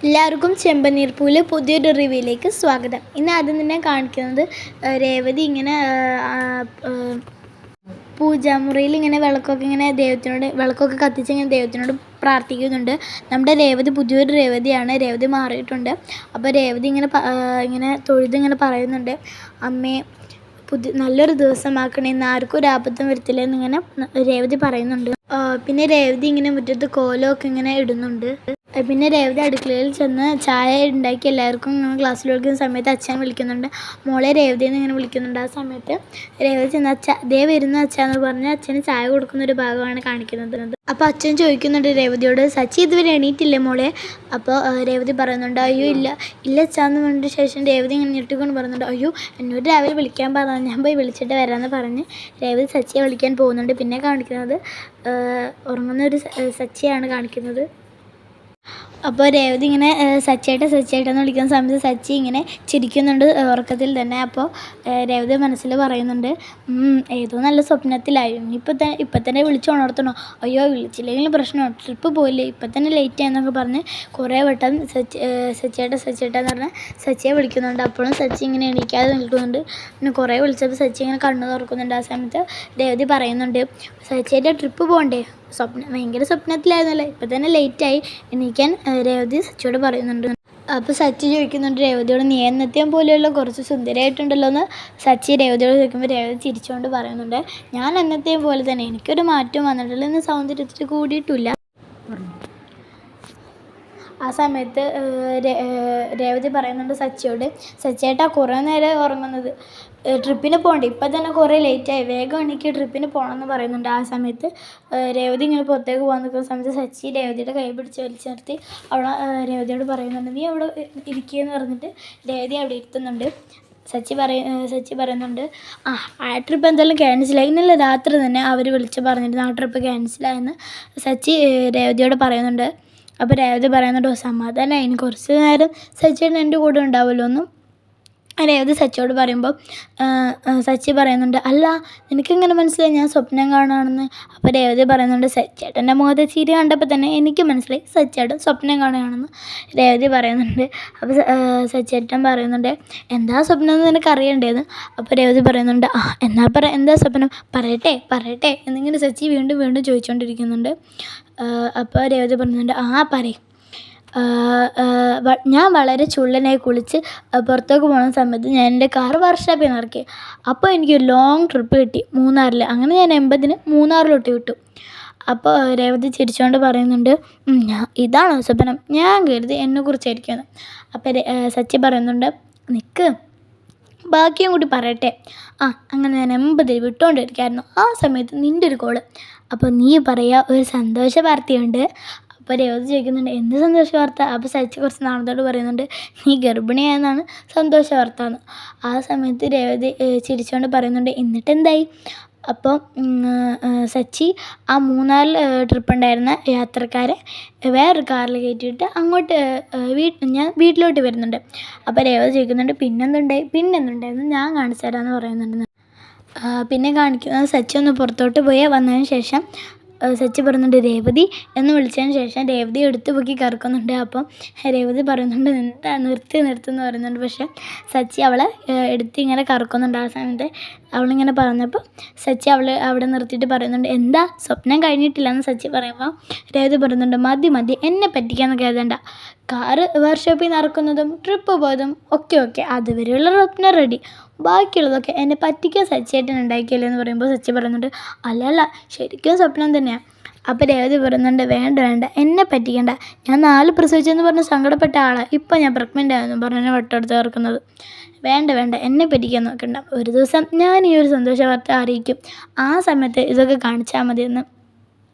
എല്ലാവർക്കും ചെമ്പനീർ പൂവിലെ പുതിയൊരു റിവ്യൂയിലേക്ക് സ്വാഗതം. ഇന്ന് ആദ്യം തന്നെ കാണിക്കുന്നത് രേവതി ഇങ്ങനെ പൂജാമുറിയിൽ ഇങ്ങനെ വിളക്കൊക്കെ കത്തിച്ച് ഇങ്ങനെ ദൈവത്തിനോട് പ്രാർത്ഥിക്കുന്നുണ്ട്. നമ്മുടെ രേവതി പുതിയൊരു രേവതിയാണ്. രേവതി മാറിയിട്ടുണ്ട്. അപ്പോൾ രേവതി ഇങ്ങനെ തൊഴുതിങ്ങനെ പറയുന്നുണ്ട്, അമ്മേ നല്ലൊരു ദിവസമാക്കണേന്ന്, ആർക്കും ഒരു ആപത്തും വരത്തില്ലെന്ന് ഇങ്ങനെ രേവതി പറയുന്നുണ്ട്. പിന്നെ രേവതി ഇങ്ങനെ മുറ്റത്ത് കോലമൊക്കെ ഇങ്ങനെ ഇടുന്നുണ്ട്. പിന്നെ രേവതി അടുക്കളയിൽ ചെന്ന് ചായ ഉണ്ടാക്കി എല്ലാവർക്കും ഗ്ലാസ്സിൽ ഒഴിക്കുന്ന സമയത്ത് അച്ഛൻ വിളിക്കുന്നുണ്ട്. മോളെ രേവതിയെന്ന് ഇങ്ങനെ വിളിക്കുന്നുണ്ട്. ആ സമയത്ത് രേവതി ചെന്ന് ദേ വരുന്ന അച്ഛ എന്ന് പറഞ്ഞ് അച്ഛന് ചായ കൊടുക്കുന്ന ഒരു ഭാഗമാണ് കാണിക്കുന്നത്. അപ്പോൾ അച്ഛൻ ചോദിക്കുന്നുണ്ട് രേവതിയോട്, സച്ചി ഇതുവരെ എണീറ്റില്ലേ മോളെ? അപ്പോൾ രേവതി പറയുന്നുണ്ട്, അയ്യോ ഇല്ല അച്ഛാന്ന് പറഞ്ഞ ശേഷം രേവതി ഇങ്ങനെ ഞെട്ടിക്കൊണ്ട് പറയുന്നുണ്ട്, അയ്യോ എന്നോട് രാവിലെ വിളിക്കാൻ പറഞ്ഞു, ഞാൻ പോയി വിളിച്ചിട്ട് വരാമെന്ന് പറഞ്ഞ് രേവതി സച്ചിയെ വിളിക്കാൻ പോകുന്നുണ്ട്. പിന്നെ കാണിക്കുന്നത് ഉറങ്ങുന്ന ഒരു സച്ചിയാണ് കാണിക്കുന്നത്. അപ്പോൾ രേവതി ഇങ്ങനെ സച്ചിയേട്ടെന്ന് വിളിക്കുന്ന സമയത്ത് സച്ചി ഇങ്ങനെ ചിരിക്കുന്നുണ്ട് ഉറക്കത്തിൽ തന്നെ. അപ്പോൾ രേവതി മനസ്സിൽ പറയുന്നുണ്ട്, ഏതോ നല്ല സ്വപ്നത്തിലായിരുന്നു, ഇപ്പം തന്നെ വിളിച്ച് ഉണർത്തണോ? അയ്യോ വിളിച്ചില്ലെങ്കിലും പ്രശ്നമാണ്, ട്രിപ്പ് പോയില്ലേ, ഇപ്പം തന്നെ ലേറ്റ് ആയെന്നൊക്കെ പറഞ്ഞ് കുറേ വട്ടം സച്ചിയേട്ടെന്ന് പറഞ്ഞാൽ സച്ചിയെ വിളിക്കുന്നുണ്ട്. അപ്പോഴും സച്ചി ഇങ്ങനെ എണീക്കാതെ നിൽക്കുന്നുണ്ട്. പിന്നെ കുറേ വിളിച്ചപ്പോൾ സച്ചി ഇങ്ങനെ കണ്ണ് തുറക്കുന്നുണ്ട്. ആ സമയത്ത് രേവതി പറയുന്നുണ്ട്, സച്ചിയുടെ ട്രിപ്പ് പോകണ്ടേ, ഭയങ്കര സ്വപ്നത്തിലായിരുന്നല്ലേ, ഇപ്പം തന്നെ ലേറ്റായി എണീക്കാൻ രേവതി സച്ചിയോട് പറയുന്നുണ്ട്. അപ്പോൾ സച്ചി ചോദിക്കുന്നുണ്ട് രേവതിയോട്, നീ എന്നത്തെയും പോലെയുള്ള കുറച്ച് സുന്ദരിയായിട്ടുണ്ടല്ലോ എന്ന് സച്ചി രേവതിയോട് ചോദിക്കുമ്പോൾ രേവതി ചിരിച്ചുകൊണ്ട് പറയുന്നുണ്ട്, ഞാൻ എന്നത്തെയും പോലെ തന്നെ, എനിക്കൊരു മാറ്റം വന്നിട്ടില്ല, ഇന്ന് സൗന്ദര്യത്തിൽ കൂടിയിട്ടില്ല. ആ സമയത്ത് രേവതി പറയുന്നുണ്ട് സച്ചിയോട്, സച്ചിയേട്ടാ കുറേ നേരം ഉറങ്ങുന്നത്, ട്രിപ്പിന് പോകണ്ടേ, ഇപ്പം തന്നെ കുറേ ലേറ്റായി, വേഗം എനിക്ക് ട്രിപ്പിന് പോകണമെന്ന് പറയുന്നുണ്ട്. ആ സമയത്ത് രേവതി ഇങ്ങനെ പുറത്തേക്ക് പോകാൻ നിൽക്കുന്ന സമയത്ത് സച്ചി രേവതിയുടെ കൈ പിടിച്ച് വലിച്ചു നിർത്തി അവിടെ രേവതിയോട് പറയുന്നുണ്ട്, നീ അവിടെ ഇരിക്കുകയെന്ന് പറഞ്ഞിട്ട് രേവതി അവിടെ ഇരുത്തുന്നുണ്ട്. സച്ചി പറയുന്നുണ്ട്, ആ ട്രിപ്പ് എന്തായാലും ക്യാൻസലായി, ഇന്നലെ രാത്രി തന്നെ അവർ വിളിച്ച് പറഞ്ഞിരുന്നു ആ ട്രിപ്പ് ക്യാൻസലായെന്ന് സച്ചി രേവതിയോട് പറയുന്നുണ്ട്. അപ്പോൾ രേവതി പറയുന്നുണ്ട്, സമാധാനമായി, ഇനി കുറച്ച് നേരം സച്ചിയേട്ടൻ എൻ്റെ കൂടെ ഉണ്ടാവുമല്ലോ എന്നും രേവതി സച്ചിയോട് പറയുമ്പോൾ സച്ചി പറയുന്നുണ്ട്, അല്ല നിനക്കെങ്ങനെ മനസ്സിലായി ഞാൻ സ്വപ്നം കാണുകയാണെന്ന്? അപ്പോൾ രേവതി പറയുന്നുണ്ട്, സച്ചിയേട്ടൻ്റെ മുഖത്തെ ചിരി കണ്ടപ്പോൾ തന്നെ എനിക്ക് മനസ്സിലായി സച്ചിയേട്ടൻ സ്വപ്നം കാണുകയാണെന്ന് രേവതി പറയുന്നുണ്ട്. അപ്പോൾ സച്ചിയേട്ടൻ പറയുന്നുണ്ട്, എന്താ സ്വപ്നം എന്ന് നിനക്ക് അറിയണ്ടേന്ന്. അപ്പോൾ രേവതി പറയുന്നുണ്ട്, എന്നാ എന്താ സ്വപ്നം, പറയട്ടെ എന്നിങ്ങനെ സച്ചി വീണ്ടും ചോദിച്ചുകൊണ്ടിരിക്കുന്നുണ്ട്. അപ്പോൾ രേവതി പറയുന്നുണ്ട്, പറയും, ഞാൻ വളരെ ചുള്ളനായി കുളിച്ച് പുറത്തേക്ക് പോകുന്ന സമയത്ത് ഞാൻ എൻ്റെ കാർ വർക്ക്ഷോപ്പിൽ നിന്ന് ഇറക്കി. അപ്പോൾ എനിക്കൊരു ലോങ് ട്രിപ്പ് കിട്ടി മൂന്നാറിൽ. അങ്ങനെ ഞാൻ 80-ന് മൂന്നാറിലോട്ട് വിട്ടു. അപ്പോൾ രേവതി ചിരിച്ചുകൊണ്ട് പറയുന്നുണ്ട്, ഇതാണോ സ്വപ്നം, ഞാൻ കരുതി എന്നെക്കുറിച്ചായിരിക്കുമെന്ന്. അപ്പോൾ സച്ചി പറയുന്നുണ്ട്, നിൽക്ക് ബാക്കിയും കൂടി പറയട്ടെ. അങ്ങനെ ഞാൻ 80-ൽ വിട്ടുകൊണ്ടിരിക്കുകയായിരുന്നു. ആ സമയത്ത് നിൻ്റെ ഒരു കോള്. അപ്പോൾ നീ പറയുക, ഒരു സന്തോഷ വാർത്തയുണ്ട്. അപ്പോൾ രേവതി ചോദിക്കുന്നുണ്ട്, എന്ത് സന്തോഷ വാർത്ത? അപ്പോൾ സച്ചി കുറച്ച് നാളത്തോട് പറയുന്നുണ്ട്, നീ ഗർഭിണിയായെന്നാണ് സന്തോഷ വാർത്ത എന്ന്. ആ സമയത്ത് രേവതി ചിരിച്ചുകൊണ്ട് പറയുന്നുണ്ട്, എന്നിട്ടെന്തായി? അപ്പോൾ സച്ചി ആ മൂന്നാറിൽ ട്രിപ്പ് ഉണ്ടായിരുന്ന യാത്രക്കാരെ വേറൊരു കാറിൽ കയറ്റിയിട്ട് അങ്ങോട്ട് ഞാൻ വീട്ടിലോട്ട് വരുന്നുണ്ട്. അപ്പോൾ രേവതി ചോദിക്കുന്നുണ്ട്, പിന്നെന്തുണ്ടായിരുന്നു ഞാൻ കാണിച്ചു തരാമെന്ന് പറയുന്നുണ്ട്. പിന്നെ കാണിക്കുന്നത് സച്ചി ഒന്ന് പുറത്തോട്ട് പോയി വന്നതിന് ശേഷം സച്ചി പറയുന്നുണ്ട്, രേവതി എന്ന് വിളിച്ചതിന് ശേഷം രേവതി എടുത്ത് പൊക്കി കറക്കുന്നുണ്ട്. അപ്പം രേവതി പറയുന്നുണ്ട്, എന്താ നിർത്തുമെന്ന് പറയുന്നുണ്ട്. പക്ഷേ സച്ചി അവളെ എടുത്ത് ഇങ്ങനെ കറക്കുന്നുണ്ട്. ആ സമയത്ത് അവളിങ്ങനെ പറഞ്ഞപ്പോൾ സച്ചി അവിടെ നിർത്തിയിട്ട് പറയുന്നുണ്ട്, എന്താ സ്വപ്നം കഴിഞ്ഞിട്ടില്ല എന്ന് സച്ചി പറയുമ്പോൾ രേവതി പറയുന്നുണ്ട്, മതി എന്നെ പറ്റിക്കാന്ന് കരുതണ്ട, കാറ് വർക്ക്ഷോപ്പിൽ നിന്ന് ഇറക്കുന്നതും ട്രിപ്പ് പോയതും ഒക്കെ അതുവരെയുള്ള സ്വപ്നം റെഡി, ബാക്കിയുള്ളതൊക്കെ എന്നെ പറ്റിക്കാൻ സച്ചിയേട്ടൻ ഉണ്ടാക്കിയല്ലോ എന്ന് പറയുമ്പോൾ സച്ചി പറയുന്നുണ്ട്, അല്ല ശരിക്കും സ്വപ്നം തന്നെയാണ്. അപ്പോൾ രേവതി പറയുന്നുണ്ട്, വേണ്ട എന്നെ പറ്റിക്കണ്ട, ഞാൻ 4 പ്രസവിച്ചെന്ന് പറഞ്ഞ് സങ്കടപ്പെട്ട ആളാണ്, ഇപ്പം ഞാൻ പ്രഗ്നൻ്റ് ആയെന്ന് പറഞ്ഞാൽ വട്ടെടുത്ത് ചേർക്കുന്നത്, വേണ്ട എന്നെ പറ്റിക്കാൻ നോക്കണ്ട, ഒരു ദിവസം ഞാൻ ഈ ഒരു സന്തോഷ വാർത്ത അറിയിക്കും, ആ സമയത്ത് ഇതൊക്കെ കാണിച്ചാൽ മതിയെന്ന്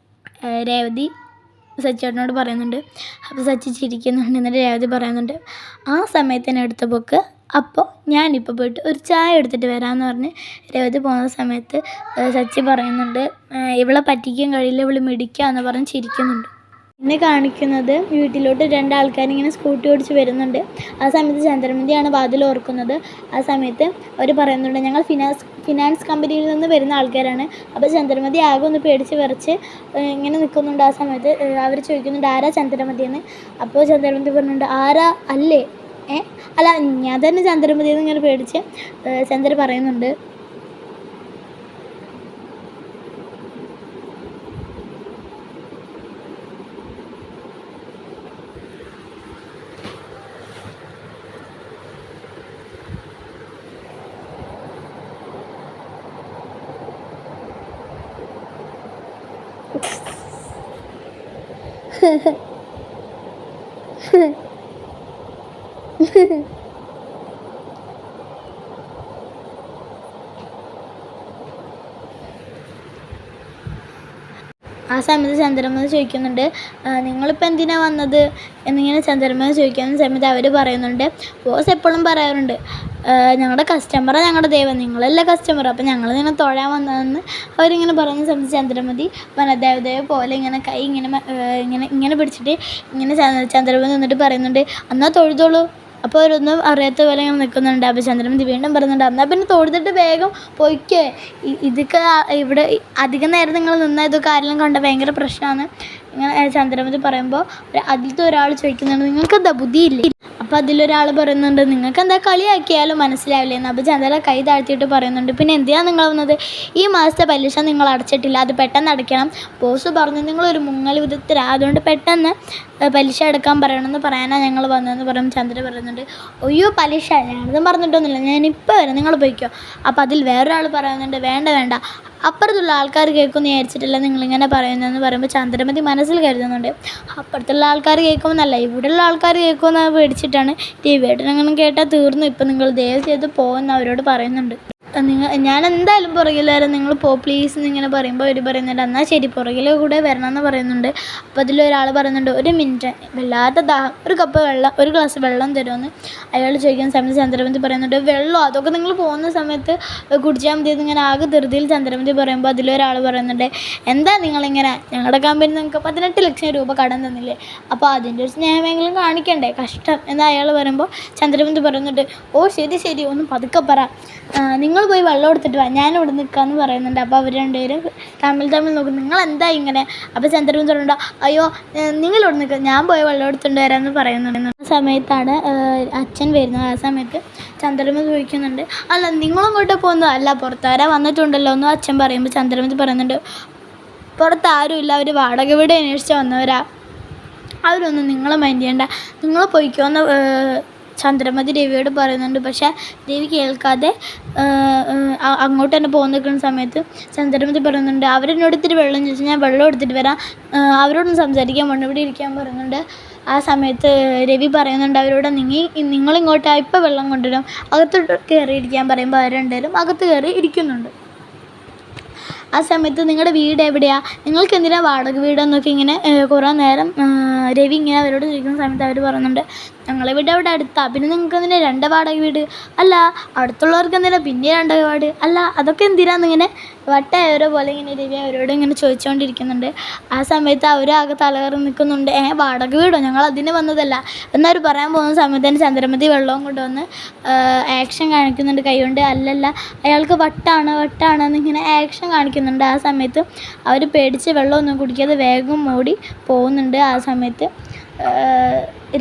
രേവതി സച്ചിയേട്ടനോട് പറയുന്നുണ്ട്. അപ്പോൾ സച്ചി ചിരിക്കുന്നുണ്ട്. എന്നിട്ട് രേവതി പറയുന്നുണ്ട്, ആ സമയത്ത് തന്നെ എടുത്ത ബുക്ക്, അപ്പോൾ ഞാനിപ്പോൾ പോയിട്ട് ഒരു ചായ എടുത്തിട്ട് വരാമെന്ന് പറഞ്ഞ് രേവതി പോകുന്ന സമയത്ത് സച്ചി പറയുന്നുണ്ട്, ഇവളെ പറ്റിക്കാൻ കഴിയില്ല, ഇവൾ മിടിക്കാന്ന് പറഞ്ഞ് ചിരിക്കുന്നുണ്ട്. എന്നെ കാണിക്കുന്നത് വീട്ടിലോട്ട് രണ്ടാൾക്കാരിങ്ങനെ സ്കൂട്ടി ഓടിച്ച് വരുന്നുണ്ട്. ആ സമയത്ത് ചന്ദ്രമതിയാണ് വാതിൽ ഓർക്കുന്നത്. ആ സമയത്ത് അവർ പറയുന്നുണ്ട്, ഞങ്ങൾ ഫിനാൻസ് കമ്പനിയിൽ നിന്ന് വരുന്ന ആൾക്കാരാണ്. അപ്പോൾ ചന്ദ്രമതി ആകെ ഒന്ന് പേടിച്ച് വിറച്ച് ഇങ്ങനെ നിൽക്കുന്നുണ്ട്. ആ സമയത്ത് അവർ ചോദിക്കുന്നുണ്ട്, ആരാ ചന്ദ്രമതി എന്ന്. അപ്പോൾ ചന്ദ്രമതി പറയുന്നുണ്ട്, ആരാ അല്ലേ, അല്ല ഞാൻ തന്നെ ചന്ദ്രമതി എന്ന് ഇങ്ങനെ പേടിച്ച് ചന്ദ്ര പറയുന്നുണ്ട്. ആ സമയത്ത് ചന്ദ്രമതി ചോദിക്കുന്നുണ്ട്, നിങ്ങളിപ്പോൾ എന്തിനാണ് വന്നത് എന്നിങ്ങനെ ചന്ദ്രമതി ചോദിക്കുന്ന സമയത്ത് അവർ പറയുന്നുണ്ട്, ബോസ് എപ്പോഴും പറയാറുണ്ട്, ഞങ്ങളുടെ കസ്റ്റമറാണ് ഞങ്ങളുടെ ദൈവം, നിങ്ങളല്ല കസ്റ്റമർ, അപ്പോൾ ഞങ്ങൾ നിന്നെ തൊഴാൻ വന്നതെന്ന് അവരിങ്ങനെ പറയുന്ന സമയത്ത് ചന്ദ്രമതി വനദേവതയെ പോലെ ഇങ്ങനെ കൈ ഇങ്ങനെ പിടിച്ചിട്ട് ഇങ്ങനെ ചന്ദ്രമതി നിന്നിട്ട് പറയുന്നുണ്ട്, എന്നാൽ തൊഴുതോളൂ. അപ്പോൾ അവരൊന്നും അറിയാത്ത പോലെ ഇങ്ങനെ നിൽക്കുന്നുണ്ട്. അപ്പോൾ ചന്ദ്രമതി വീണ്ടും പറയുന്നുണ്ട്, എന്നാൽ പിന്നെ തൊഴുതിട്ട് വേഗം പൊയ്ക്കേ, ഇതൊക്കെ ഇവിടെ അധികം നേരം നിങ്ങൾ നിന്നാൽ ഇതൊക്കെ ആരെങ്കിലും കണ്ട ഭയങ്കര പ്രശ്നമാണ് ഇങ്ങനെ ചന്ദ്രമതി പറയുമ്പോൾ അതിലത്തെ ഒരാൾ ചോദിക്കുന്നുണ്ട്, നിങ്ങൾക്കെന്താ ബുദ്ധിയില്ലേ? അപ്പോൾ അതിലൊരാൾ പറയുന്നുണ്ട്, നിങ്ങൾക്ക് എന്താ കളിയാക്കിയാലും മനസ്സിലാവില്ലേ എന്ന്. അപ്പോൾ ചന്ദ്ര കൈ താഴ്ത്തിയിട്ട് പറയുന്നുണ്ട്, പിന്നെ എന്തിനാണ് നിങ്ങൾ വന്നത്? ഈ മാസത്തെ പലിശ നിങ്ങൾ അടച്ചിട്ടില്ല, അത് പെട്ടെന്ന് അടയ്ക്കണം. ബോസ് പറഞ്ഞു നിങ്ങളൊരു മുങ്ങൽ വിധത്തിലാണ്, അതുകൊണ്ട് പെട്ടെന്ന് പലിശ അടക്കാൻ പറയണമെന്ന് പറയാനാണ് ഞങ്ങൾ വന്നതെന്ന് പറയും. ചന്ദ്ര പറയുന്നുണ്ട്, അയ്യോ പലിശ ഞാനതും പറഞ്ഞിട്ടൊന്നുമില്ല, ഞാനിപ്പോൾ വരാം, നിങ്ങൾ പോയിക്കോ. അപ്പോൾ അതിൽ വേറൊരാൾ പറയുന്നുണ്ട്, വേണ്ട അപ്പുറത്തുള്ള ആൾക്കാർ കേൾക്കുമെന്ന് വിചാരിച്ചിട്ടില്ല നിങ്ങളിങ്ങനെ പറയുന്നതെന്ന് പറയുമ്പോൾ ചന്ദ്രമതി മനസ്സിൽ കരുതുന്നുണ്ട്, അപ്പുറത്തുള്ള ആൾക്കാർ കേൾക്കുമെന്നല്ല, ഇവിടെയുള്ള ആൾക്കാർ കേൾക്കുമെന്ന് പേടിച്ചിട്ടാണ് രവിയേട്ടനങ്ങനെ കേട്ടാൽ തീർന്നു, ഇപ്പം നിങ്ങൾ ദയവ് ചെയ്ത് പോകുമെന്ന് അവരോട് പറയുന്നുണ്ട്. ഞാൻ എന്തായാലും പുറകിൽ വരാം, നിങ്ങൾ പ്ലീസ് എന്നിങ്ങനെ പറയുമ്പോൾ അവർ പറയുന്നുണ്ട്, എന്നാൽ ശരി പുറകിൽ കൂടെ വരണമെന്ന് പറയുന്നുണ്ട്. അപ്പോൾ അതിലൊരാൾ പറയുന്നുണ്ട്, ഒരു മിനിറ്റ്, വല്ലാത്ത ദാഹം, ഒരു ഗ്ലാസ് വെള്ളം തരുമെന്ന് അയാൾ ചോദിക്കുന്ന സമയത്ത് ചന്ദ്രമതി പറയുന്നുണ്ട്, വെള്ളം അതൊക്കെ നിങ്ങൾ പോകുന്ന സമയത്ത് കുടിച്ചാൽ മതി എന്നിങ്ങനെ ആകെ ധൃതിയിൽ ചന്ദ്രമതി പറയുമ്പോൾ അതിലൊരാൾ പറയുന്നുണ്ട്, എന്താ നിങ്ങളിങ്ങനെ, ഞങ്ങളുടെ കമ്പനി നിങ്ങൾക്ക് 18 ലക്ഷം രൂപ കടം തന്നില്ലേ, അപ്പോൾ അതിൻ്റെ ഒരു സ്നേഹമെങ്കിലും കാണിക്കണ്ടേ, കഷ്ടം എന്ന് അയാൾ പറയുമ്പോൾ ചന്ദ്രമതി പറയുന്നുണ്ട്, ഓ ശരി ഒന്ന് പതുക്കെ പറ, നിങ്ങൾ പോയി വെള്ളം എടുത്തിട്ട് വാ, ഞാനിവിടെ നിൽക്കാമെന്ന് പറയുന്നുണ്ട്. അപ്പോൾ അവർ രണ്ടുപേരും തമ്മിൽ നോക്കും, നിങ്ങൾ എന്താ ഇങ്ങനെ? അപ്പോൾ ചന്ദ്രമതി പറയുന്നുണ്ട്, അയ്യോ നിങ്ങളിവിടെ നിൽക്കുക, ഞാൻ പോയി വെള്ളം എടുത്തുകൊണ്ട് വരാമെന്ന് പറയുന്നുണ്ട്. ആ സമയത്താണ് അച്ഛൻ വരുന്നത്. ആ സമയത്ത് ചന്ദ്രമതി ചോദിക്കുന്നുണ്ട്, അല്ല നിങ്ങളും ഇങ്ങോട്ട് പോകുന്നത്? അല്ല പുറത്താരാ വന്നിട്ടുണ്ടല്ലോ എന്ന് അച്ഛൻ പറയുമ്പോൾ ചന്ദ്രമതി പറയുന്നുണ്ട്, പുറത്താരും ഇല്ല, അവർ വാടക വീട് അന്വേഷിച്ച് വന്നവരാ, അവരൊന്നും നിങ്ങളെ മൈൻഡ് ചെയ്യണ്ട, നിങ്ങൾ പോയിക്കോന്ന് ചന്ദ്രമതി രവിയോട് പറയുന്നുണ്ട്. പക്ഷേ രവി കേൾക്കാതെ അങ്ങോട്ട് തന്നെ പോകാൻ നിൽക്കുന്ന സമയത്ത് ചന്ദ്രമതി പറയുന്നുണ്ട്, അവരെന്നോട് ഇത്തിരി വെള്ളം ചോദിച്ചാൽ ഞാൻ വെള്ളം എടുത്തിട്ട് വരാം, അവരോടൊന്നും സംസാരിക്കാൻ പോകണം, ഇവിടെ ഇരിക്കാൻ പറയുന്നുണ്ട്. ആ സമയത്ത് രവി പറയുന്നുണ്ട് അവരോട്, നിങ്ങളിങ്ങോട്ട് ഇപ്പോൾ വെള്ളം കൊണ്ടുവരും, അകത്തോട്ട് കയറിയിരിക്കാൻ പറയുമ്പോൾ അവർ രണ്ടുപേരും അകത്ത് കയറി ഇരിക്കുന്നുണ്ട്. ആ സമയത്ത് നിങ്ങളുടെ വീട് എവിടെയാണ്, നിങ്ങൾക്ക് എന്തിനാണ് വാടക വീടെന്നൊക്കെ ഇങ്ങനെ കുറേ നേരം രവി ഇങ്ങനെ അവരോട് ചോദിക്കുന്ന സമയത്ത് അവർ പറയുന്നുണ്ട്, ഞങ്ങളെ വീട് അവിടെ അടുത്താണ്, പിന്നെ നിങ്ങൾക്ക് എന്തിനാ 2 വാടക വീട്, അല്ല അടുത്തുള്ളവർക്ക് എന്തിനാ പിന്നെ 2 വീട്, അല്ല അതൊക്കെ എന്തിനാന്നിങ്ങനെ വട്ടായവരെ പോലെ ഇങ്ങനെ രവി അവരോട് ഇങ്ങനെ ചോദിച്ചുകൊണ്ടിരിക്കുന്നുണ്ട്. ആ സമയത്ത് അവരാകെ തലകറി നിൽക്കുന്നുണ്ട്, വാടക വീടോ, ഞങ്ങൾ അതിന് വന്നതല്ല എന്നവർ പറയാൻ പോകുന്ന സമയത്ത് തന്നെ ചന്ദ്രമതി വെള്ളവും കൊണ്ടുവന്ന് ആക്ഷൻ കാണിക്കുന്നുണ്ട് കൈകൊണ്ട്, അല്ലല്ല അയാൾക്ക് വട്ടാണെന്നിങ്ങനെ ആക്ഷൻ കാണിക്കുന്നുണ്ട്. ആ സമയത്ത് അവർ പേടിച്ച് വെള്ളമൊന്നും കുടിക്കാതെ വേഗം ഓടി പോകുന്നുണ്ട്. ആ സമയത്ത്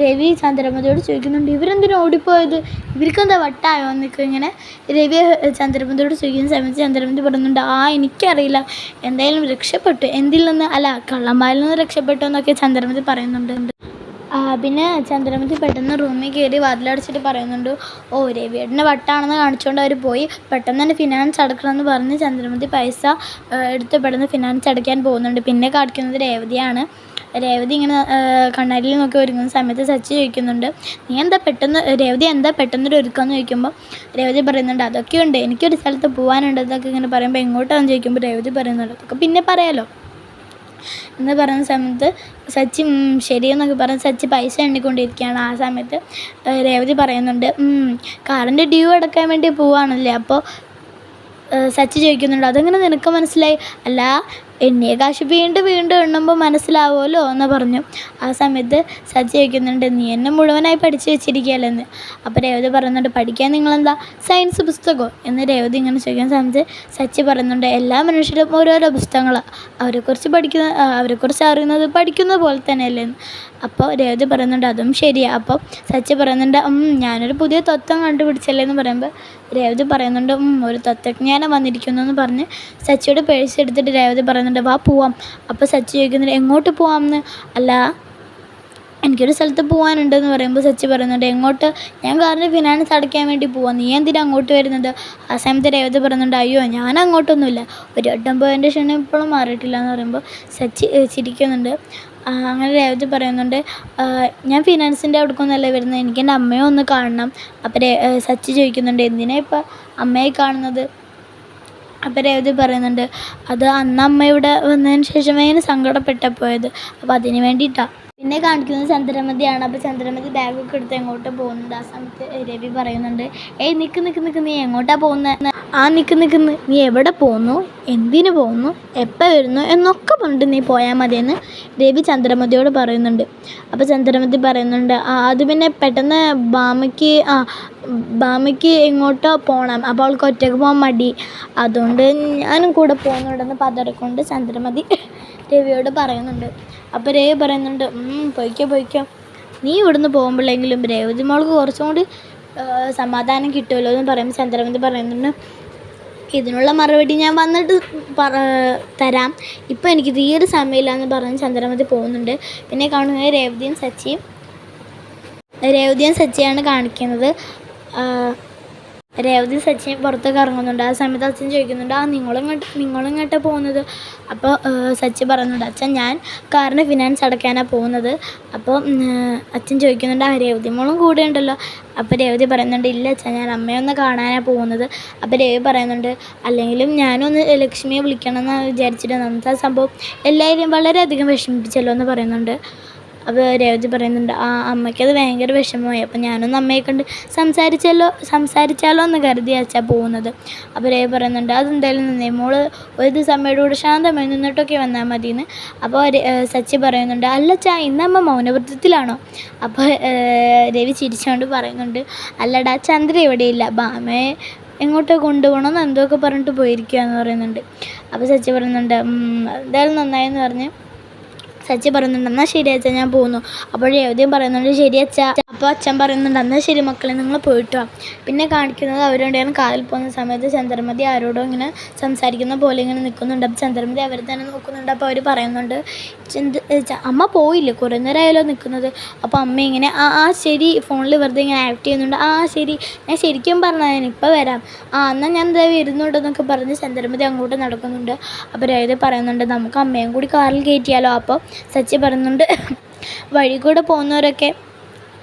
രവി ചന്ദ്രമതിയോട് ചോദിക്കുന്നുണ്ട്, ഇവരെന്തിനാ ഓടിപ്പോയത്, ഇവർക്കെന്താ വട്ടായോ എന്നൊക്കെ ഇങ്ങനെ രവി ചന്ദ്രമതിയോട് ചോദിക്കുന്ന സമയത്ത് ചന്ദ്രമതി പറയുന്നുണ്ട്, എനിക്കറിയില്ല, എന്തായാലും രക്ഷപ്പെട്ടു, എന്തിൽ നിന്ന്, അല്ല കള്ളന്മാരിൽ നിന്ന് രക്ഷപ്പെട്ടു എന്നൊക്കെ ചന്ദ്രമതി പറയുന്നുണ്ട്. പിന്നെ ചന്ദ്രമതി പെട്ടെന്ന് റൂമിൽ കയറി വാതിലടച്ചിട്ട് പറയുന്നുണ്ട്, രവിയേട്ടൻ്റെ വട്ടാണെന്ന് കാണിച്ചുകൊണ്ട് അവർ പോയി, പെട്ടെന്ന് തന്നെ ഫിനാൻസ് അടക്കണമെന്ന് പറഞ്ഞ് ചന്ദ്രമതി പൈസ എടുത്ത് പെട്ടെന്ന് ഫിനാൻസ് അടയ്ക്കാൻ പോകുന്നുണ്ട്. പിന്നെ കാണിക്കുന്നത് രേവതിയാണ്. രേവതി ഇങ്ങനെ കണ്ണാടിയിൽ നോക്കി ഒരുങ്ങുന്ന സമയത്ത് സച്ചി ചോദിക്കുന്നുണ്ട്, രേവതി എന്താ പെട്ടെന്നൊരു ഒരുക്കാമെന്ന് ചോദിക്കുമ്പോൾ രേവതി പറയുന്നുണ്ട്, അതൊക്കെയുണ്ട്, എനിക്കൊരു സ്ഥലത്ത് പോകാനുണ്ട് എന്നൊക്കെ ഇങ്ങനെ പറയുമ്പോൾ എങ്ങോട്ടാണെന്ന് ചോദിക്കുമ്പോൾ രേവതി പറയുന്നുണ്ട്, അതൊക്കെ പിന്നെ പറയാമല്ലോ എന്ന് പറയുന്ന സമയത്ത് സച്ചി ശരിയെന്നൊക്കെ പറഞ്ഞ് സച്ചി പൈസ എണ്ണിക്കൊണ്ടിരിക്കുകയാണ്. ആ സമയത്ത് രേവതി പറയുന്നുണ്ട്, കാറിൻ്റെ ഡ്യൂ അടക്കാൻ വേണ്ടി പോവുകയാണല്ലേ. അപ്പോൾ സച്ചി ചോദിക്കുന്നുണ്ട്, അതെങ്ങനെ നിനക്ക് മനസ്സിലായി, അല്ല എണ്ണിയ കാശ് വീണ്ടും വീണ്ടും എണ്ണുമ്പോൾ മനസ്സിലാവുമല്ലോ എന്ന് പറഞ്ഞു. ആ സമയത്ത് സച്ചി ചോദിക്കുന്നുണ്ട്, നീ എന്നെ മുഴുവനായി പഠിച്ചു വെച്ചിരിക്കുകയല്ലെന്ന്. അപ്പോൾ രേവതി പറയുന്നുണ്ട്, പഠിക്കാൻ നിങ്ങളെന്താ സയൻസ് പുസ്തകമോ എന്ന് രേവതി ഇങ്ങനെ ചോദിക്കുന്ന സമയത്ത് സച്ചി പറയുന്നുണ്ട്, എല്ലാ മനുഷ്യരും ഓരോരോ പുസ്തകങ്ങളാണ്, അവരെക്കുറിച്ച് അറിയുന്നത് പഠിക്കുന്നത് പോലെ തന്നെയല്ലേ എന്ന്. അപ്പോൾ രേവതി പറയുന്നുണ്ട്, അതും ശരിയാണ്. അപ്പോൾ സച്ചി പറയുന്നുണ്ട്, ഞാനൊരു പുതിയ തത്വം കണ്ടുപിടിച്ചല്ലേ എന്ന് പറയുമ്പോൾ രേവതി പറയുന്നുണ്ട്, ഒരു തത്വജ്ഞാനം വന്നിരിക്കുന്നു എന്ന് പറഞ്ഞ് സച്ചിയുടെ പേഴ്സ് എടുത്തിട്ട് രേവതി പറയുന്നുണ്ട്, വാ പോവാം. അപ്പോൾ സച്ചി ചോദിക്കുന്നുണ്ട്, എങ്ങോട്ട് പോവാമെന്ന്. അല്ല, എനിക്കൊരു സ്ഥലത്ത് പോകാനുണ്ടെന്ന് പറയുമ്പോൾ സച്ചി പറയുന്നുണ്ട്, എങ്ങോട്ട്? ഞാൻ കാറിൻ്റെ ഫിനാൻസ് അടയ്ക്കാൻ വേണ്ടി പോവാം, നീ എന്തിനാ അങ്ങോട്ട് വരുന്നത്? ആ സമയത്ത് രേവതി പറയുന്നുണ്ട്, അയ്യോ ഞാൻ അങ്ങോട്ടൊന്നുമില്ല, ഒരു വട്ടം പോയതിൻ്റെ ക്ഷണം ഇപ്പോഴും മാറിയിട്ടില്ല എന്ന് പറയുമ്പോൾ സച്ചി ചിരിക്കുന്നുണ്ട്. അങ്ങനെ രേവതി പറയുന്നുണ്ട്, ഞാൻ ഫിനാൻസിൻ്റെ അവിടേക്കൊന്നല്ല വരുന്നത്, എനിക്ക് എൻ്റെ അമ്മയെ ഒന്ന് കാണണം. അപ്പോൾ സച്ചി ചോദിക്കുന്നുണ്ട്, എന്തിനാ ഇപ്പം അമ്മയെ കാണുന്നത്? അപ്പോൾ രേവതി പറയുന്നുണ്ട്, അത് അന്ന് അമ്മ ഇവിടെ വന്നതിന് ശേഷം ഭയങ്കര സങ്കടപ്പെട്ടാണ് പോയത്, അപ്പോൾ അതിന് വേണ്ടിയിട്ടാണ്. പിന്നെ കാണിക്കുന്നത് ചന്ദ്രമതിയാണ്. അപ്പോൾ ചന്ദ്രമതി ബാഗൊക്കെ എടുത്ത് എങ്ങോട്ടോ പോകുന്നുണ്ട്. ആ സമയത്ത് രവി പറയുന്നുണ്ട്, ഏയ് നിൽക്ക് നീ എങ്ങോട്ടാണ് പോകുന്നത്? നിൽക്ക് നീ എവിടെ പോകുന്നു, എന്തിനു പോകുന്നു, എപ്പോൾ വരുന്നു എന്നൊക്കെ പറഞ്ഞിട്ട് നീ പോയാൽ മതിയെന്ന് രവി ചന്ദ്രമതിയോട് പറയുന്നുണ്ട്. അപ്പോൾ ചന്ദ്രമതി പറയുന്നുണ്ട്, അത് പിന്നെ പെട്ടെന്ന് ബാമയ്ക്ക് എങ്ങോട്ടോ പോകണം, അപ്പോൾ അവൾക്ക് ഒറ്റയ്ക്ക് പോകാൻ മടി, അതുകൊണ്ട് ഞാനും കൂടെ പോകുന്നുണ്ടെന്ന് പതറിക്കൊണ്ട് ചന്ദ്രമതി രവിയോട് പറയുന്നുണ്ട്. അപ്പോൾ രവി പറയുന്നുണ്ട്, പോയിക്കോ, നീ ഇവിടുന്ന് പോകുമ്പോഴെങ്കിലും രേവതി മോൾക്ക് കുറച്ചും കൂടി സമാധാനം കിട്ടുമല്ലോ എന്ന് പറയുമ്പോൾ ചന്ദ്രമതി പറയുന്നുണ്ട്, ഇതിനുള്ള മറുപടി ഞാൻ വന്നിട്ട് തരാം, ഇപ്പോൾ എനിക്ക് തീരെ സമയമില്ല എന്ന് പറഞ്ഞ് ചന്ദ്രമതി പോകുന്നുണ്ട്. പിന്നെ കാണുന്നത് രേവതിയും സച്ചിയാണ് കാണിക്കുന്നത്. രേവതി സച്ചിൻ പുറത്തേക്ക് ഇറങ്ങുന്നുണ്ട്. ആ സമയത്ത് അച്ഛൻ ചോദിക്കുന്നുണ്ട്, നിങ്ങളിങ്ങോട്ടാണ് പോകുന്നത്? അപ്പോൾ സച്ചി പറയുന്നുണ്ട്, അച്ഛൻ ഞാൻ കാറിന് ഫിനാൻസ് അടയ്ക്കാനാണ് പോകുന്നത്. അപ്പോൾ അച്ഛൻ ചോദിക്കുന്നുണ്ട്, രേവതി മോളും കൂടെ ഉണ്ടല്ലോ? അപ്പോൾ രേവതി പറയുന്നുണ്ട്, ഇല്ല അച്ഛൻ, ഞാൻ അമ്മയൊന്ന് കാണാനാണ് പോകുന്നത്. അപ്പോൾ രേവതി പറയുന്നുണ്ട്, അല്ലെങ്കിലും ഞാനൊന്ന് ലക്ഷ്മിയെ വിളിക്കണം എന്ന് വിചാരിച്ചിട്ട് അന്നത്തെ സംഭവം എല്ലാവരെയും വളരെയധികം വിഷമിപ്പിച്ചല്ലോ എന്ന് പറയുന്നുണ്ട്. അപ്പോൾ രേവതി പറയുന്നുണ്ട്, അമ്മയ്ക്കത് ഭയങ്കര വിഷമമായി, അപ്പോൾ ഞാനൊന്ന് അമ്മയെ കണ്ട് സംസാരിച്ചാലോ എന്ന് കരുതി അച്ഛാ പോകുന്നത്. അപ്പോൾ രേവതി പറയുന്നുണ്ട്, അതെന്തായാലും നന്നേ, മോള് ഒരു ദിവസം അമ്മയുടെ കൂടെ ശാന്തമായി നിന്നിട്ടൊക്കെ വന്നാൽ മതിയെന്ന്. അപ്പോൾ സച്ചി പറയുന്നുണ്ട്, അല്ല അച്ഛാ, ഇന്ന് അമ്മ മൗനവ്രതത്തിലാണോ? അപ്പോൾ രവി ചിരിച്ചുകൊണ്ട് പറയുന്നുണ്ട്, അല്ലടാ, ചന്ദ്ര ഇവിടെയില്ല, ബാമയെ എങ്ങോട്ടോ കൊണ്ടുപോകണമെന്ന് എന്തൊക്കെ പറഞ്ഞിട്ട് പോയിരിക്കുക എന്ന് പറയുന്നുണ്ട്. അപ്പോൾ സച്ചി പറയുന്നുണ്ട്, എന്തായാലും നന്നായെന്ന് പറഞ്ഞ് സച്ചി പറയുന്നുണ്ട്, എന്നാൽ ശരി അച്ഛാ, ഞാൻ പോകുന്നു. അപ്പോൾ രേവതിയും പറയുന്നുണ്ട്, ശരി അച്ഛാ. അപ്പോൾ അച്ഛൻ പറയുന്നുണ്ട്, എന്നാൽ ശരി മക്കളെ, നിങ്ങൾ പോയിട്ട് വാ. പിന്നെ കാണിക്കുന്നത് അവരുണ്ടായിരുന്നു കാറിൽ പോകുന്ന സമയത്ത് ചന്ദ്രമതി ആരോടോ ഇങ്ങനെ സംസാരിക്കുന്ന പോലെ ഇങ്ങനെ നിൽക്കുന്നുണ്ട്. അപ്പോൾ ചന്ദ്രമതി അവരെ തന്നെ നോക്കുന്നുണ്ട്. അപ്പോൾ അവർ പറയുന്നുണ്ട്, അമ്മ പോയില്ലേ, കുറേ നേരമായാലോ നിൽക്കുന്നത്? അപ്പോൾ അമ്മ ഇങ്ങനെ ശരി, ഫോണിൽ വെറുതെ ഇങ്ങനെ ആക്ട് ചെയ്യുന്നുണ്ട്. ശരി, ഞാൻ ശരിക്കും പറഞ്ഞാൽ ഞാൻ ഇപ്പോൾ വരാം, എന്നാൽ ഞാൻ എന്താ വരുന്നുണ്ടെന്നൊക്കെ പറഞ്ഞ് ചന്ദ്രമതി അങ്ങോട്ട് നടക്കുന്നുണ്ട്. അപ്പോൾ രേവതി പറയുന്നുണ്ട്, നമുക്ക് അമ്മയും കൂടി കാറിൽ കയറ്റിയാലോ? അപ്പോൾ സച്ചി പറയുന്നുണ്ട്, വഴി കൂടെ പോകുന്നവരൊക്കെ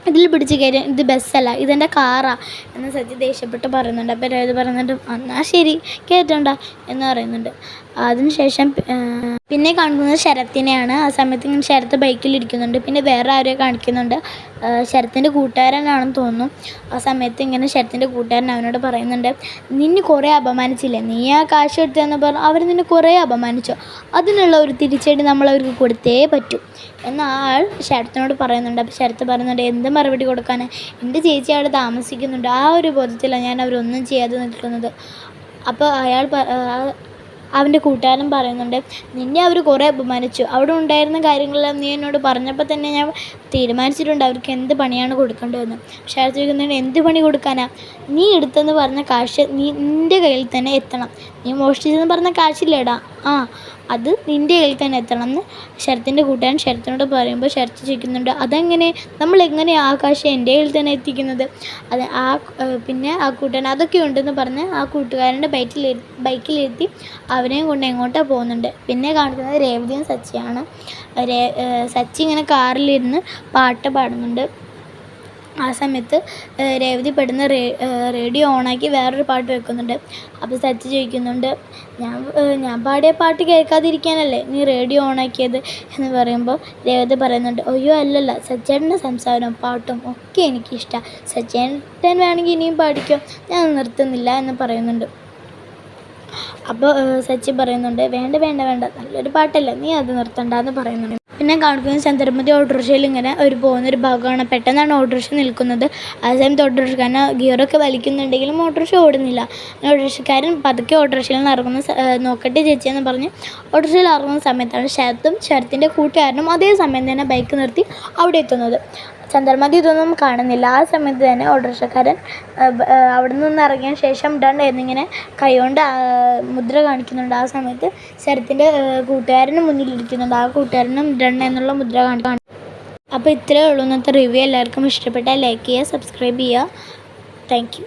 ഇതിൽ പിടിച്ച് കയറി, ഇത് ബസ്സല്ല, ഇതെൻ്റെ കാറാണ് എന്ന് സച്ചി ദേഷ്യപ്പെട്ട് പറയുന്നുണ്ട്. അപ്പോൾ രേവതി പറയുന്നുണ്ട്, എന്നാൽ ശരി കയറ്റണ്ട എന്ന് പറയുന്നുണ്ട്. അതിനുശേഷം പിന്നെ കാണിക്കുന്നത് ശരത്തിനെയാണ്. ആ സമയത്ത് ഇങ്ങനെ ശരത്ത് ബൈക്കിലിരിക്കുന്നുണ്ട്. പിന്നെ വേറെ ആരെയോ കാണിക്കുന്നുണ്ട്, ശരത്തിൻ്റെ കൂട്ടുകാരനാണെന്ന് തോന്നുന്നു. ആ സമയത്ത് ഇങ്ങനെ ശരത്തിൻ്റെ കൂട്ടുകാരൻ അവനോട് പറയുന്നുണ്ട്, നിന്നെ കുറേ അപമാനിച്ചില്ലേ, നീ ആ കാശ് എടുത്തതെന്ന് പറഞ്ഞു അവർ നിന്നെ കുറേ അപമാനിച്ചു, അതിനുള്ള ഒരു തിരിച്ചടി നമ്മൾ അവർക്ക് കൊടുത്തേ പറ്റൂ എന്ന ആൾ ശരത്തിനോട് പറയുന്നുണ്ട്. അപ്പോൾ ശരത്ത് പറയുന്നുണ്ട്, എന്ത് മറുപടി കൊടുക്കാൻ, എൻ്റെ ചേച്ചി അവിടെ താമസിക്കുന്നുണ്ട്, ആ ഒരു ബോധത്തിലാണ് ഞാൻ അവരൊന്നും ചെയ്യാതെ നിൽക്കുന്നത്. അപ്പോൾ അവൻ്റെ കൂട്ടുകാരൻ പറയുന്നുണ്ട്, നിന്നെ അവർ കുറേ അപമാനിച്ചു, അവിടെ ഉണ്ടായിരുന്ന കാര്യങ്ങളെല്ലാം നീ എന്നോട് പറഞ്ഞപ്പോൾ തന്നെ ഞാൻ തീരുമാനിച്ചിട്ടുണ്ട് അവർക്ക് എന്ത് പണിയാണ് കൊടുക്കേണ്ടതെന്ന്. ശരത്ത് ചോദിക്കുന്നുണ്ട്, എന്ത് പണി കൊടുക്കാനാ? നീ എടുത്തെന്ന് പറഞ്ഞ കാശ് നിൻ്റെ കയ്യിൽ തന്നെ എത്തണം, നീ മോഷ്ടിച്ചെന്ന് പറഞ്ഞ കാശില്ലേടാ, അത് നിൻ്റെ കയ്യിൽ തന്നെ എത്തണം എന്ന് ശരത്തിൻ്റെ കൂട്ടുകാരൻ ശരത്തിനോട് പറയുമ്പോൾ ശരത്ത് ചോദിക്കുന്നുണ്ട്, അതെങ്ങനെ, നമ്മളെങ്ങനെയാണ് ആ കാശ് എൻ്റെ കയ്യിൽ തന്നെ എത്തിക്കുന്നത്? അത് പിന്നെ ആ കൂട്ടുകാരൻ അതൊക്കെ ഉണ്ടെന്ന് പറഞ്ഞ് ആ കൂട്ടുകാരൻ്റെ ബൈക്കിലിരുത്തി അവനെയും കൊണ്ട് എങ്ങോട്ടോ പോകുന്നുണ്ട്. പിന്നെ കാണിക്കുന്നത് രേവതിയും സച്ചിയാണ്. സച്ചി ഇങ്ങനെ കാറിലിരുന്ന് പാട്ട് പാടുന്നുണ്ട്. ആ സമയത്ത് രേവതി പെടുന്ന റേഡിയോ ഓണാക്കി വേറൊരു പാട്ട് വെക്കുന്നുണ്ട്. അപ്പോൾ സച്ചി ചോദിക്കുന്നുണ്ട്, ഞാൻ പാടിയ പാട്ട് കേൾക്കാതിരിക്കാനല്ലേ നീ റേഡിയോ ഓണാക്കിയത് എന്ന് പറയുമ്പോൾ രേവതി പറയുന്നുണ്ട്, അയ്യോ അല്ലല്ല, സച്ചേട്ടൻ്റെ സംസാരവും പാട്ടും ഒക്കെ എനിക്കിഷ്ടമാണ്, സച്ചേട്ടൻ വേണമെങ്കിൽ ഇനിയും പാടിക്കോ, ഞാൻ നിർത്തുന്നില്ല എന്ന് പറയുന്നുണ്ട്. അപ്പോൾ സച്ചി പറയുന്നുണ്ട്, വേണ്ട വേണ്ട വേണ്ട, നല്ലൊരു പാട്ടല്ലേ, നീ അത് നിർത്തണ്ടെന്ന് പറയുന്നുണ്ട്. പിന്നെ കാണിക്കുന്നത് ചന്ദ്രമതി ഓട്ടോറിക്ഷയിൽ ഇങ്ങനെ പോകുന്നൊരു ഭാഗമാണ്. പെട്ടെന്നാണ് ഓട്ടോറിക്ഷ നിൽക്കുന്നത്. ആ സമയത്ത് ഓട്ടോറിക്ഷക്കാരൻ ഗിയറൊക്കെ വലിക്കുന്നുണ്ടെങ്കിലും ഓട്ടോറിക്ഷ ഓടുന്നില്ല. ഓട്ടോറിക്ഷക്കാരൻ പതുക്കെ ഓട്ടോറിക്ഷയിൽ നിന്ന് ഇറങ്ങുന്ന നോക്കട്ടെ ചേച്ചിയെന്ന് പറഞ്ഞ് ഓട്ടോറിക്ഷയിൽ ഇറങ്ങുന്ന സമയത്താണ് ശരത്തിൻ്റെ കൂട്ടുകാരനും അതേ സമയം തന്നെ ബൈക്ക് നിർത്തി അവിടെ എത്തുന്നത്. ചന്ദ്രമതി ഇതൊന്നും കാണുന്നില്ല. ആ സമയത്ത് തന്നെ ഓട്ടോറിക്ഷക്കാരൻ അവിടെ നിന്ന് ഇറങ്ങിയ ശേഷം ഡൺ എന്നിങ്ങനെ കൈകൊണ്ട് മുദ്ര കാണിക്കുന്നുണ്ട്. ആ സമയത്ത് ശരത്തിൻ്റെ കൂട്ടുകാരനും മുന്നിലിരിക്കുന്നുണ്ട്. ആ കൂട്ടുകാരനും ഡൺ എന്നുള്ള മുദ്ര കാണിക്കും. അപ്പോൾ ഇത്രയേ ഉള്ളൂ ഇന്നത്തെ റിവ്യൂ. എല്ലാവർക്കും ഇഷ്ടപ്പെട്ടാൽ ലൈക്ക് ചെയ്യുക, സബ്സ്ക്രൈബ് ചെയ്യുക. Thank you.